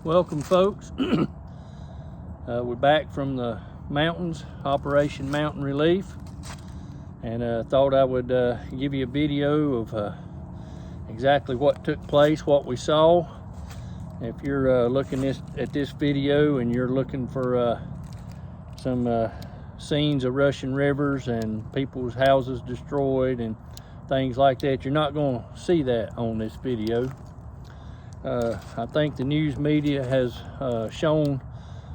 Welcome, folks. We're back from the mountains, Operation Mountain Relief, and thought I would give you a video of exactly what took place, what we saw. If you're looking at this video and you're looking for some scenes of rushing rivers and people's houses destroyed and things like that, you're not going to see that on this video. I think the news media has shown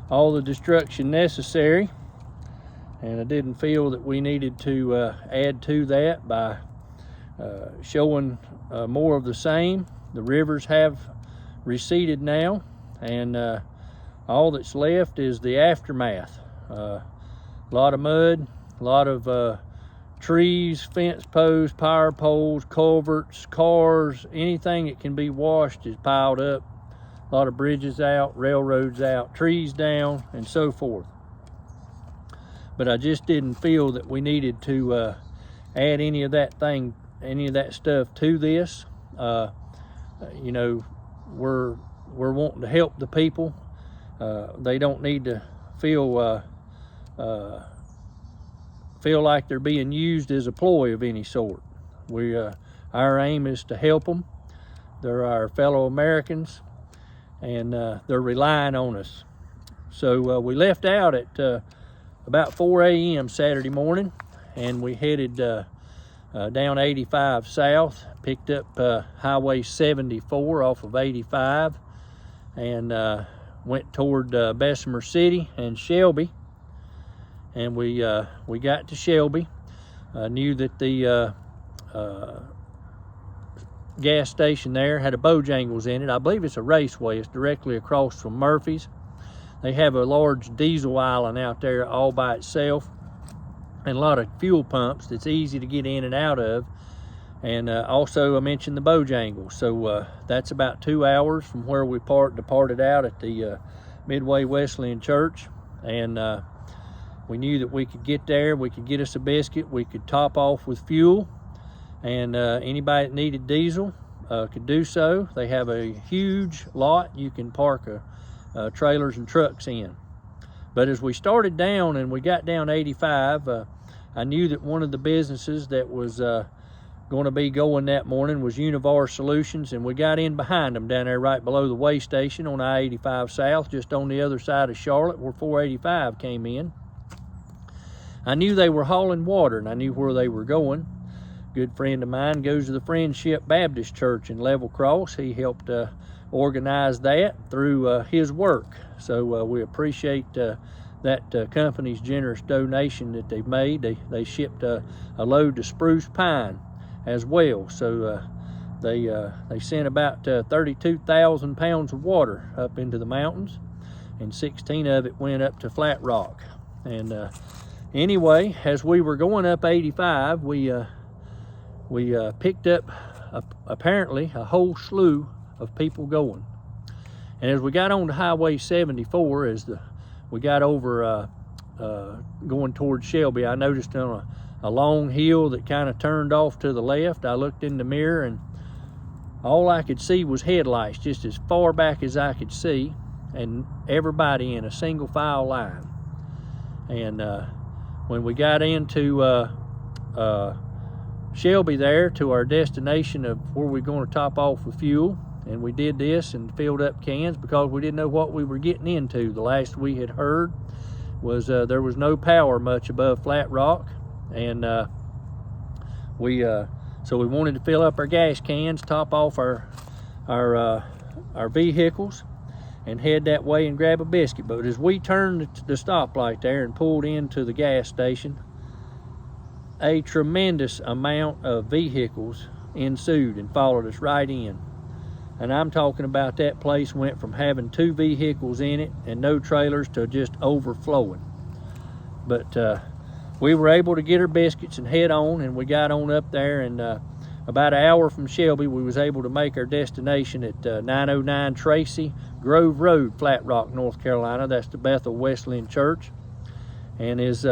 all the destruction necessary, and I didn't feel that we needed to add to that by showing more of the same. The rivers have receded now, and all that's left is the aftermath. A lot of mud, a lot of trees, fence posts, power poles, culverts, cars, anything that can be washed is piled up. A lot of bridges out, railroads out, trees down, and so forth. But I just didn't feel that we needed to add any of that stuff to this. You know, we're wanting to help the people. They don't need to feel like they're being used as a ploy of any sort. Our aim is to help them. They're our fellow Americans, and they're relying on us. So we left out at about 4 a.m. Saturday morning, and we headed down 85 south, picked up Highway 74 off of 85, and went toward Bessemer City and Shelby. And we got to Shelby. Knew that the gas station there had a Bojangles in it. I believe it's a Raceway. It's directly across from Murphy's. They have a large diesel island out there all by itself, and a lot of fuel pumps that's easy to get in and out of. And also I mentioned the Bojangles. So that's about 2 hours from where we departed out at the Midway Wesleyan Church. And we knew that we could get there, we could get us a biscuit, we could top off with fuel, and anybody that needed diesel could do so. They have a huge lot you can park trailers and trucks in. But as we started down and we got down 85, I knew that one of the businesses that was going to be going that morning was Univar Solutions, and we got in behind them down there right below the way station on I-85 South, just on the other side of Charlotte where 485 came in. I knew they were hauling water, and I knew where they were going. A good friend of mine goes to the Friendship Baptist Church in Level Cross. He helped organize that through his work. So we appreciate that company's generous donation that they've made. They shipped a load to Spruce Pine as well. So they sent about 32,000 pounds of water up into the mountains, and 16 of it went up to Flat Rock. And anyway, as we were going up 85, we picked up apparently a whole slew of people going. And as we got on to Highway 74, we got over going towards Shelby, I noticed on a long hill that kind of turned off to the left. I looked in the mirror, and all I could see was headlights just as far back as I could see, and everybody in a single file line. And when we got into Shelby there to our destination of where we're going to top off with fuel, and we did this and filled up cans because we didn't know what we were getting into. The last we had heard was there was no power much above Flat Rock, and so we wanted to fill up our gas cans, top off our vehicles, and head that way and grab a biscuit. But as we turned the stoplight there and pulled into the gas station, a tremendous amount of vehicles ensued and followed us right in. And I'm talking about that place went from having 2 vehicles in it and no trailers to just overflowing. But we were able to get our biscuits and head on, and we got on up there, and about an hour from Shelby, we was able to make our destination at 909 Tracy Grove Road, Flat Rock, North Carolina. That's the Bethel Wesleyan Church. And as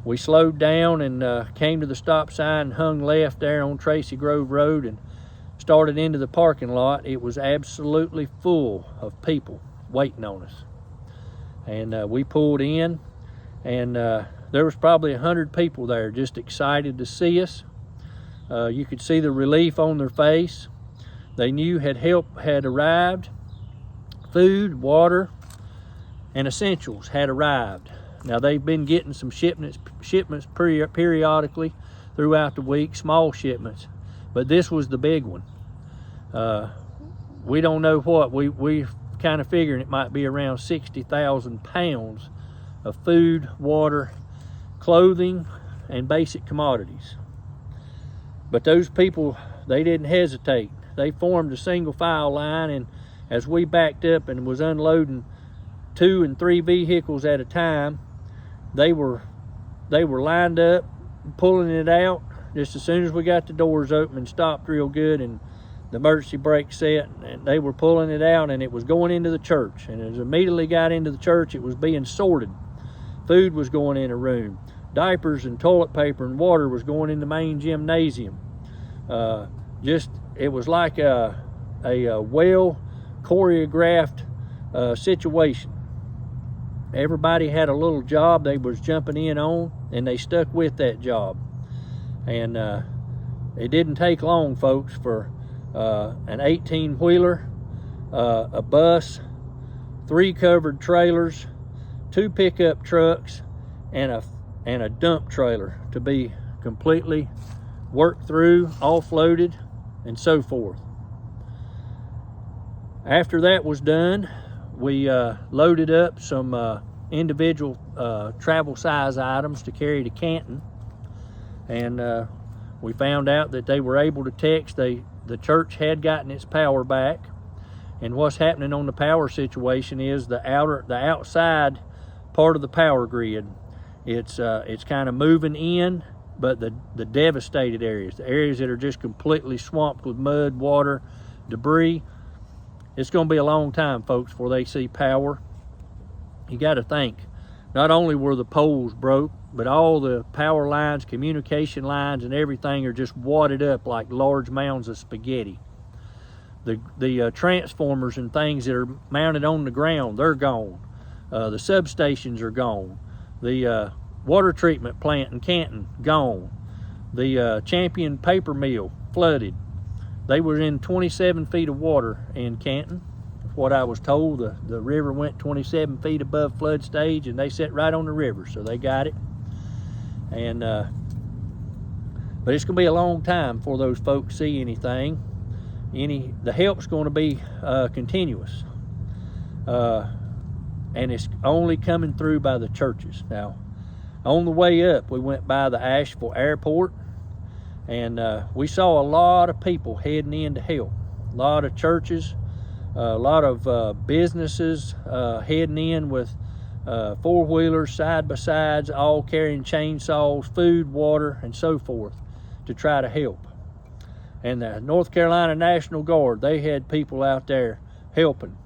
we slowed down and came to the stop sign and hung left there on Tracy Grove Road and started into the parking lot, it was absolutely full of people. waiting on us. And we pulled in, and there was probably 100 people there just excited to see us. You could see the relief on their face. They knew help had arrived. Food, water, and essentials had arrived. Now, they've been getting some shipments periodically throughout the week, small shipments, but this was the big one. We don't know what. We kind of figuring it might be around 60,000 pounds of food, water, clothing, and basic commodities. But those people, they didn't hesitate. They formed a single file line, and as we backed up and was unloading 2 and 3 vehicles at a time, they were lined up, pulling it out just as soon as we got the doors open and stopped real good, and the emergency brake set, and they were pulling it out, and it was going into the church. And as it immediately got into the church, it was being sorted. Food was going in a room. Diapers and toilet paper and water was going in the main gymnasium. It was like a well choreographed situation. Everybody had a little job they was jumping in on, and they stuck with that job. And it didn't take long, folks, for an 18-wheeler, a bus, 3 covered trailers, 2 pickup trucks, and a dump trailer to be completely worked through, offloaded, and so forth. After that was done, we loaded up some individual travel size items to carry to Canton, and we found out that they were able to text. The church had gotten its power back, and what's happening on the power situation is the outside part of the power grid, it's kind of moving in, but the devastated areas, the areas that are just completely swamped with mud, water, debris, it's going to be a long time, folks, before they see power. You got to think, not only were the poles broke, but all the power lines, communication lines, and everything are just wadded up like large mounds of spaghetti. The transformers and things that are mounted on the ground, they're gone. The substations are gone. The water treatment plant in Canton, gone. The Champion paper mill, flooded. They were in 27 feet of water in Canton. What I was told, the river went 27 feet above flood stage, and they sat right on the river, so they got it. And but it's going to be a long time before those folks see anything. The help's going to be continuous, and it's only coming through by the churches. Now, on the way up, we went by the Asheville airport, and we saw a lot of people heading in to help. A lot of churches, a lot of businesses heading in with 4-wheelers, side-by-sides, all carrying chainsaws, food, water, and so forth to try to help. And the North Carolina National Guard, they had people out there helping.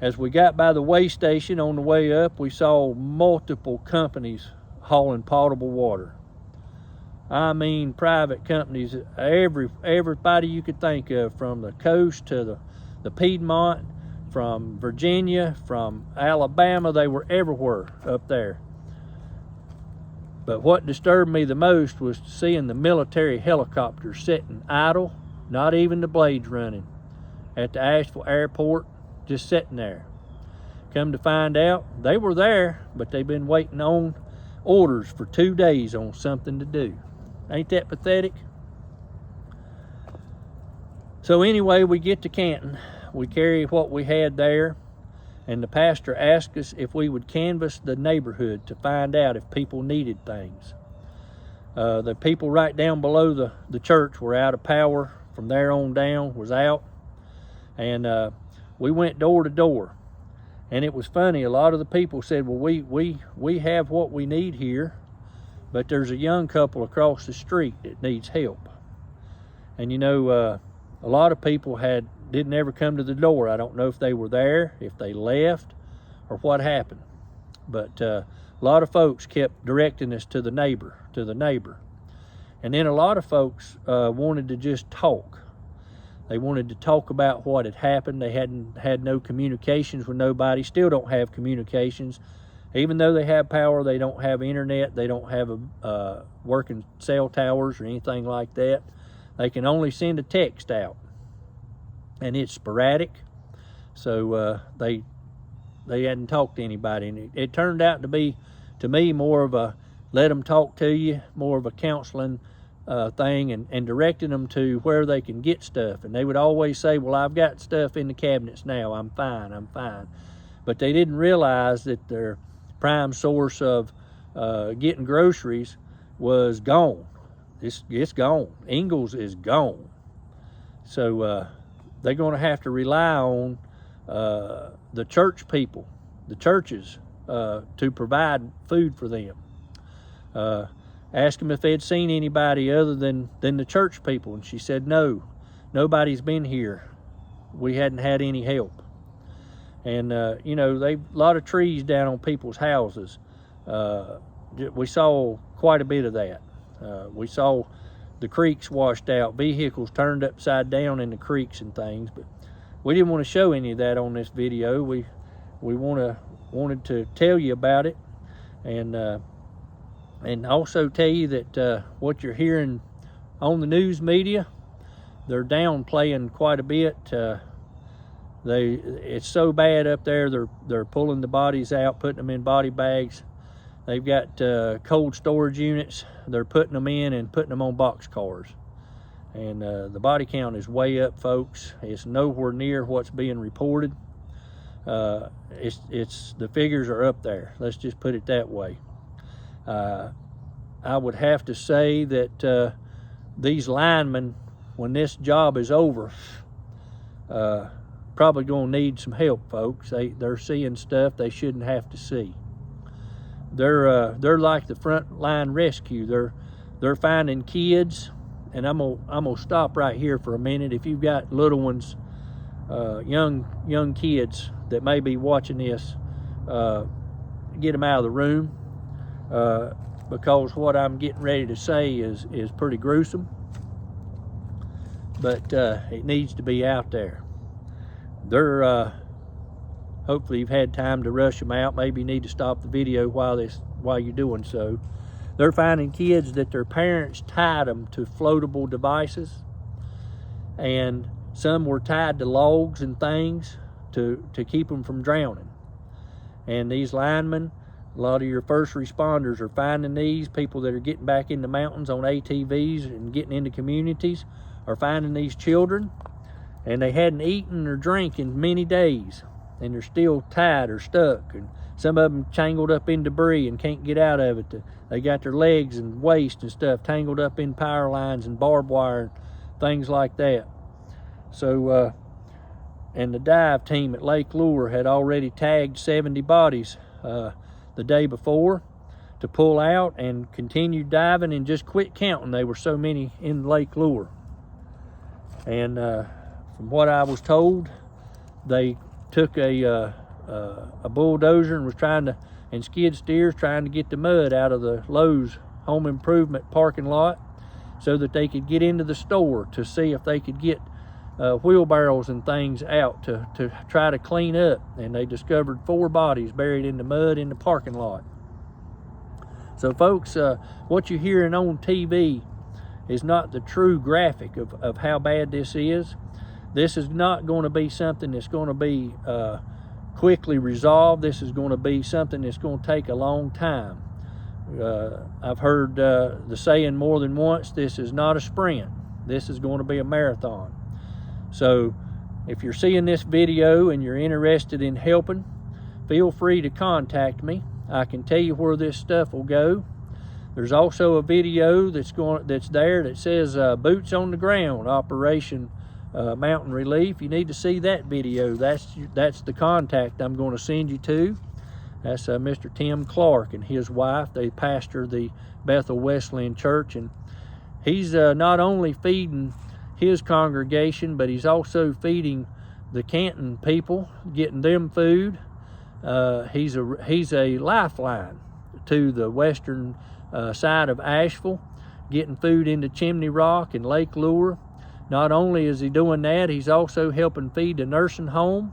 As we got by the way station on the way up, we saw multiple companies hauling potable water. I mean, private companies, everybody you could think of, from the coast to the Piedmont, from Virginia, from Alabama, they were everywhere up there. But what disturbed me the most was seeing the military helicopters sitting idle, not even the blades running, at the Asheville airport, just sitting there. Come to find out, they were there, but they've been waiting on orders for 2 days on something to do. Ain't that pathetic? So anyway, we get to Canton. We carry what we had there, and the pastor asked us if we would canvass the neighborhood to find out if people needed things. The people right down below the church were out of power. From there on down was out, and we went door to door. And it was funny, a lot of the people said, well, we have what we need here, but there's a young couple across the street that needs help. And you know, a lot of people didn't ever come to the door. I don't know if they were there, if they left, or what happened. But a lot of folks kept directing us to the neighbor. And then a lot of folks wanted to just talk. They wanted to talk about what had happened. They hadn't had no communications with nobody, still don't have communications. Even though they have power, they don't have internet. They don't have working cell towers or anything like that. They can only send a text out, and it's sporadic. So they hadn't talked to anybody. And it turned out to be, to me, more of a let them talk to you, more of a counseling thing, and directing them to where they can get stuff. And they would always say, well, I've got stuff in the cabinets now. I'm fine. I'm fine. But they didn't realize that their prime source of getting groceries was gone. It's gone. Ingles is gone. So they're going to have to rely on the church people, the churches, to provide food for them. Asked them if they'd seen anybody other than the church people, and she said no, nobody's been here. We hadn't had any help. And you know, a lot of trees down on people's houses. We saw quite a bit of that. We saw the creeks washed out, vehicles turned upside down in the creeks and things, but we didn't want to show any of that on this video. We wanted to tell you about it, and also tell you that what you're hearing on the news media, they're downplaying quite a bit. It's so bad up there, they're pulling the bodies out, putting them in body bags. They've got cold storage units. They're putting them in and putting them on box cars. And the body count is way up, folks. It's nowhere near what's being reported. It's the figures are up there. Let's just put it that way. I would have to say that these linemen, when this job is over, probably going to need some help, folks. They're seeing stuff they shouldn't have to see. They're like the front line rescue. They're finding kids, and I'm gonna stop right here for a minute. If you've got little ones, young kids that may be watching this, get them out of the room, because what I'm getting ready to say is pretty gruesome, but it needs to be out there. They're hopefully you've had time to rush them out. Maybe you need to stop the video while you're doing so. They're finding kids that their parents tied them to floatable devices, and some were tied to logs and things to keep them from drowning. And these linemen, a lot of your first responders are finding these people that are getting back in the mountains on ATVs and getting into communities, are finding these children, and they hadn't eaten or drank in many days, and they're still tied or stuck, and some of them tangled up in debris and can't get out of it. They got their legs and waist and stuff tangled up in power lines and barbed wire and things like that. So and the dive team at Lake Lure had already tagged 70 bodies the day before to pull out, and continued diving and just quit counting. There were so many in Lake Lure. And from what I was told, they took a bulldozer and was and skid steers trying to get the mud out of the Lowe's home improvement parking lot so that they could get into the store to see if they could get wheelbarrows and things out to try to clean up. And they discovered 4 bodies buried in the mud in the parking lot. So folks, what you're hearing on TV is not the true graphic of how bad this is. This is not going to be something that's going to be quickly resolved. This is going to be something that's going to take a long time. I've heard the saying more than once, this is not a sprint. This is going to be a marathon. So if you're seeing this video and you're interested in helping, feel free to contact me. I can tell you where this stuff will go. There's also a video that's there that says Boots on the Ground, Operation Mountain Relief. You need to see that video. That's the contact I'm going to send you to. That's Mr. Tim Clark and his wife. They pastor the Bethel Wesleyan Church, and he's not only feeding his congregation, but he's also feeding the Canton people, getting them food. He's a lifeline to the western side of Asheville, getting food into Chimney Rock and Lake Lure, Not only is he doing that, he's also helping feed the nursing home.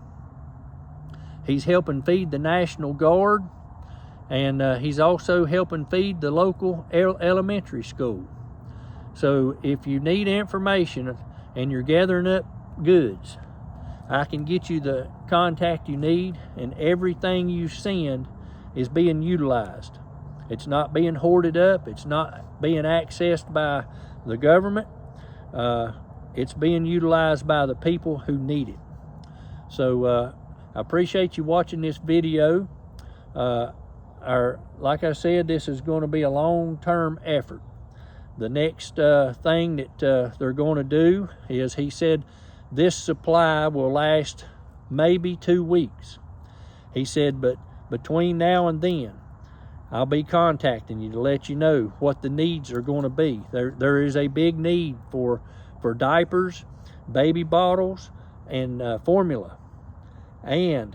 He's helping feed the National Guard. And he's also helping feed the local elementary school. So if you need information and you're gathering up goods, I can get you the contact you need, and everything you send is being utilized. It's not being hoarded up. It's not being accessed by the government. It's being utilized by the people who need it. So I appreciate you watching this video. Like I said, this is going to be a long-term effort. The next thing that they're going to do is, he said, this supply will last maybe 2 weeks. He said, but between now and then, I'll be contacting you to let you know what the needs are going to be. There is a big need for diapers, baby bottles, and formula. And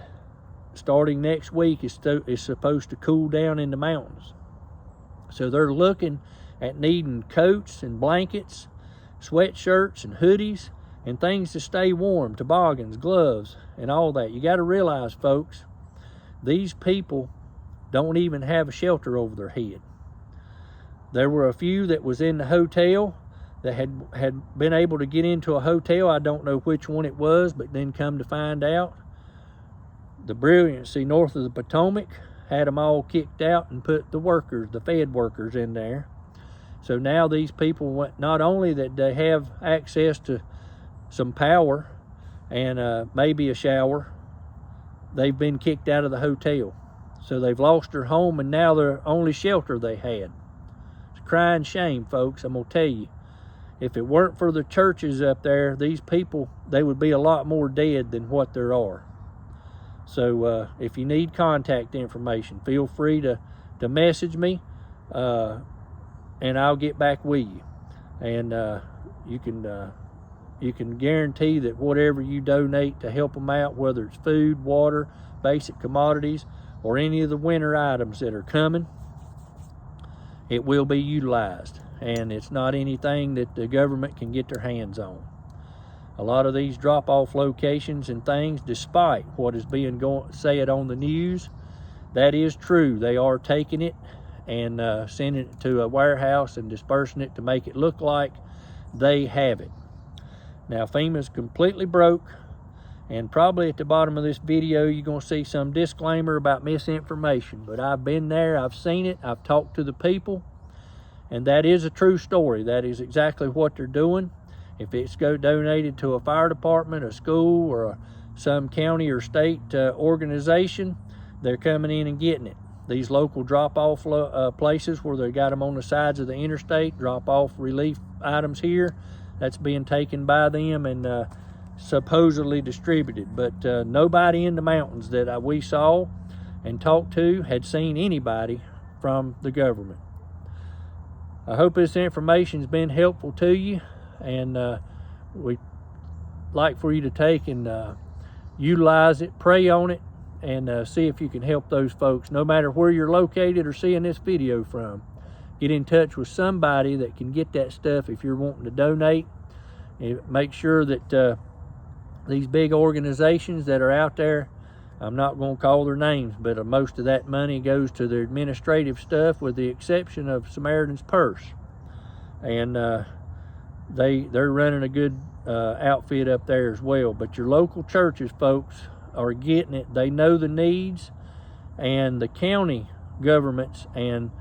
starting next week, is supposed to cool down in the mountains. So they're looking at needing coats and blankets, sweatshirts and hoodies, and things to stay warm, toboggans, gloves, and all that. You got to realize, folks, these people don't even have a shelter over their head. There were a few that was in the hotel that had been able to get into a hotel. I don't know which one it was, but then come to find out, the Brilliancy north of the Potomac had them all kicked out and put the workers, the fed workers, in there. So now these people, not only that they have access to some power and maybe a shower, they've been kicked out of the hotel. So they've lost their home, and now their only shelter they had. It's a crying shame, folks. I'm going to tell you, if it weren't for the churches up there, these people, they would be a lot more dead than what there are. So if you need contact information, feel free to message me, and I'll get back with you. And you can guarantee that whatever you donate to help them out, whether it's food, water, basic commodities, or any of the winter items that are coming, it will be utilized. And it's not anything that the government can get their hands on. A lot of these drop-off locations and things, despite what is being said on the news, that is true. They are taking it and sending it to a warehouse and dispersing it to make it look like they have it. Now, FEMA's completely broke, and probably at the bottom of this video, you're going to see some disclaimer about misinformation. But I've been there, I've seen it, I've talked to the people, and that is a true story. That is exactly what they're doing. If it's donated to a fire department, a school, or some county or state organization, they're coming in and getting it. These local drop-off places where they got them on the sides of the interstate, drop-off relief items here, that's being taken by them and supposedly distributed. But nobody in the mountains that we saw and talked to had seen anybody from the government. I hope this information's been helpful to you. And we'd like for you to take and utilize it, pray on it, and see if you can help those folks. No matter where you're located or seeing this video from, get in touch with somebody that can get that stuff if you're wanting to donate. And make sure that these big organizations that are out there, I'm not going to call their names, but most of that money goes to their administrative stuff, with the exception of Samaritan's Purse. And they're running a good outfit up there as well. But your local churches, folks, are getting it. They know the needs, and the county governments and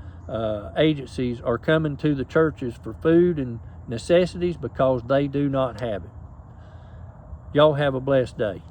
agencies are coming to the churches for food and necessities because they do not have it. Y'all have a blessed day.